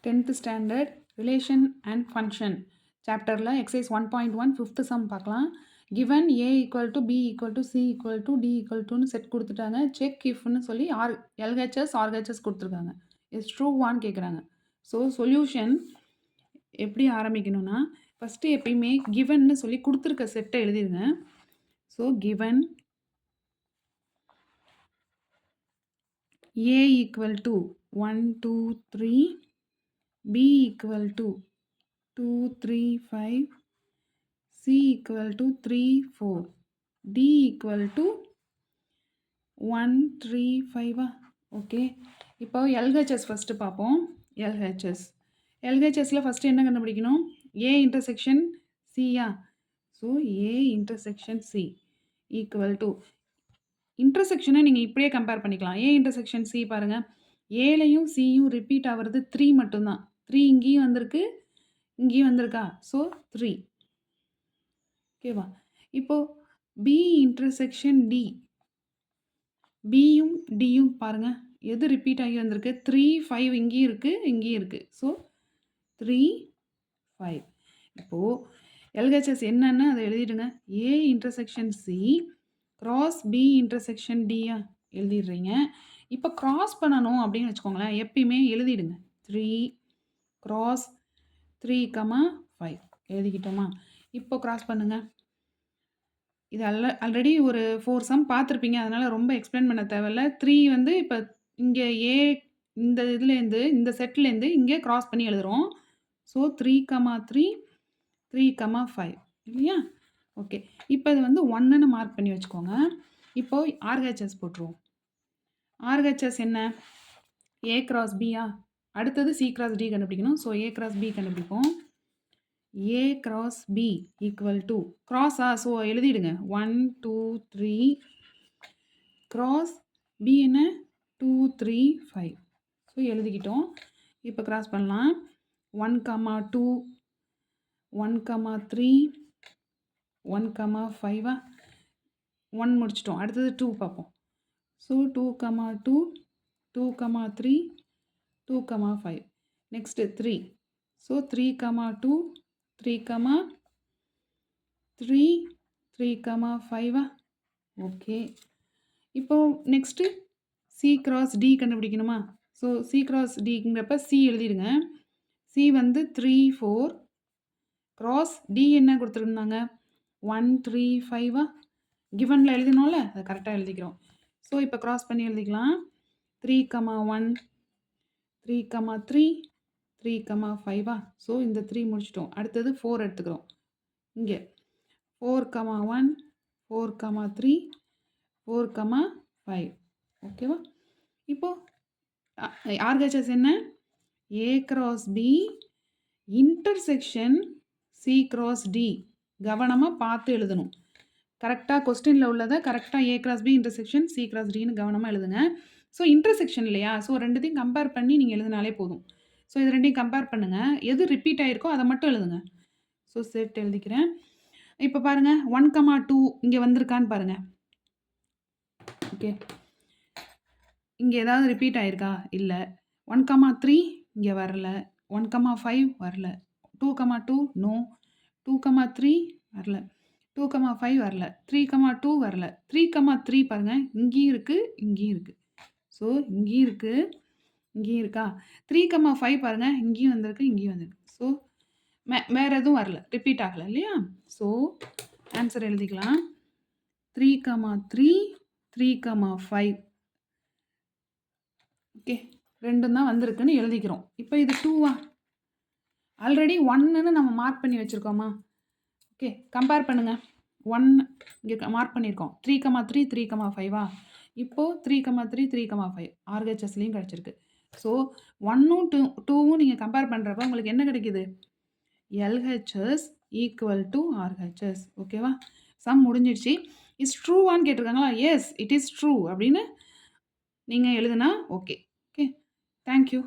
10th standard relation and function சாப்டரில் exercise 1.1 fifth sum பார்க்கலாம். Given A equal to B equal to C equal to D equal டுன்னு set கொடுத்துட்டாங்க. Check இஃப்னு சொல்லி LHS RHS கொடுத்துருக்காங்க. It's ட்ரூவான்னு கேட்குறாங்க. ஸோ சொல்யூஷன் எப்படி ஆரம்பிக்கணும்னா ஃபஸ்ட்டு எப்பயுமே கிவன்னு சொல்லி கொடுத்துருக்க செட்டை எழுதிடுங்க. So given A equal to 1, 2, 3, B equal to 2, 3, 5, C equal to 3, 4, D equal to 1, 3, 5. Okay, இப்போ LHS ஃபஸ்ட்டு பார்ப்போம். LHSல ஃபஸ்ட்டு என்ன கண்டுபிடிக்கணும்? A இன்டர்செக்ஷன் Cயா? So A intersection C equal to இன்டர்செக்ஷனை நீங்கள் இப்படியே கம்பேர் பண்ணிக்கலாம். ஏ இன்டர்செக்ஷன் சி பாருங்கள், ஏலையும் சியும் ரிப்பீட் ஆகிறது 3 மட்டும்தான். 3 இங்கேயும் வந்திருக்கு, இங்கேயும் வந்திருக்கா? ஸோ 3. ஓகேவா? இப்போது பி இன்டர்செக்ஷன் டி, பியும் டியும் பாருங்கள், எது ரிப்பீட் ஆகி வந்திருக்கு? 3, 5 இங்கேயும் இருக்குது, இங்கேயும் இருக்குது. ஸோ 3, 5. இப்போது எல்ஹெச்எஸ் என்னன்னு அதை எழுதிடுங்க. A intersection C cross B intersection டியா எழுதிடுறீங்க. இப்போ கிராஸ் பண்ணணும் அப்படின்னு வச்சுக்கோங்களேன், எப்பயுமே எழுதிடுங்க. 3 கிராஸ் 3, 5 எழுதிக்கிட்டோமா? இப்போ கிராஸ் பண்ணுங்கள். இது ஆல்ரெடி ஒரு 4 சம் பார்த்துருப்பீங்க, அதனால் ரொம்ப எக்ஸ்பிளைன் பண்ண தேவையில்ல. 3 வந்து இப்போ இங்கே ஏ இந்த இதுலேருந்து இந்த செட்லேருந்து இங்கே கிராஸ் பண்ணி எழுதுகிறோம். ஸோ 3, 3, 3, 5 இல்லையா? ஓகே, இப்போ இது வந்து 1ன்னு மார்க் பண்ணி வச்சுக்கோங்க. இப்போ ஆர்ஹெச்எஸ் போட்டுருவோம். ஆர்ஹெச்எஸ் என்ன? ஏ கிராஸ் பியா? அடுத்தது சி கிராஸ் டி கண்டுபிடிக்கணும். ஸோ ஏ கிராஸ் பி கண்டுபிடிப்போம். A cross B equal to கிராஸா? ஸோ எழுதிடுங்க. 1, 2, 3 கிராஸ் பி என்ன? 2, 3, 5. ஸோ எழுதிக்கிட்டோம். இப்போ கிராஸ் பண்ணலாம். 1, 2, 1, 3, 1, 5. 1 முடிச்சிட்டோம். அடுத்தது 2 பார்ப்போம். ஸோ 2, 2, 2, 3, 2, 5. நெக்ஸ்ட்டு 3. ஸோ 3, 2, 3, 3, 5. ஓகே, இப்போ நெக்ஸ்ட்டு சி கிராஸ் டி கண்டுபிடிக்கணுமா? ஸோ சி கிராஸ் டிங்கிறப்ப சி எழுதிடுங்க. சி வந்து 3, 4 கிராஸ் டி என்ன கொடுத்துருந்தாங்க? 1, 3, 5. கிவனில் எழுதினோம்ல, அதை கரெக்டாக எழுதிக்கிறோம். ஸோ இப்போ கிராஸ் பண்ணி எழுதிக்கலாம். 3, 1, 3, 3, 3, 5. ஸோ இந்த 3 முடிச்சிட்டோம். அடுத்தது 4 எடுத்துக்கிறோம். இங்கே 4, 1, 4, 3, 4, 5. ஓகேவா? இப்போது ஆர்ஹெச்எஸ் என்ன? A cross B intersection C cross D. கவனமாக பார்த்து எழுதணும். கரெக்டாக கொஸ்டினில் உள்ளதை கரெக்டாக A cross B intersection C cross டின்னு கவனமாக எழுதுங்க. ஸோ இன்டர்செக்ஷன் இல்லையா? ஸோ ரெண்டுத்தையும் கம்பேர் பண்ணி நீங்கள் எழுதினாலே போதும். ஸோ இது ரெண்டையும் கம்பேர் பண்ணுங்கள். எது ரிப்பீட் ஆகிருக்கோ அதை மட்டும் எழுதுங்க. ஸோ செட் எழுதிக்கிறேன். இப்போ பாருங்கள், 1, 2 இங்கே வந்திருக்கான்னு பாருங்கள். ஓகே, இங்கே ஏதாவது ரிப்பீட் ஆகிருக்கா? இல்லை. 1, 3 இங்கே வரல. 1, 5 வரல. 2, 2 நோ. 2, 3 வரல. 2, 5 வரல. 3, 2 வரல. 3, 3 பாருங்கள், இங்கேயும் இருக்குது, இங்கேயும் இருக்குது. ஸோ இங்கேயும் இருக்குது, இங்கேயும் இருக்கா? 3, 5 பாருங்கள், இங்கேயும் வந்திருக்கு, இங்கேயும் வந்திருக்கு. ஸோ வேறு எதுவும் வரல, ரிப்பீட் ஆகலை இல்லையா? ஸோ ஆன்சர் எழுதிக்கலாம். 3, 3, 3, 5. ஓகே, ரெண்டும் தான் வந்திருக்குன்னு எழுதிக்கிறோம். இப்போ இது 2வா? ஆல்ரெடி 1ன்னு நம்ம மார்க் பண்ணி வச்சுருக்கோமா? ஓகே, கம்பேர் பண்ணுங்கள். 1 இங்கே மார்க் பண்ணியிருக்கோம். 3, 3, 3, 5. இப்போது 3, 3, 3, 5 ஆர்ஹெச்எஸ்லேயும் கிடச்சிருக்கு. ஸோ 1ம் 2வும் நீங்கள் கம்பேர் பண்ணுறப்ப உங்களுக்கு என்ன கிடைக்குது? LHS equal to RHS. ஓகேவா? சம் முடிஞ்சிடுச்சு. இஸ் ட்ரூவான்னு கேட்டிருக்காங்களா? எஸ், இட் இஸ் ட்ரூ அப்படின்னு நீங்கள் எழுதுனா ஓகே. Okay, thank you.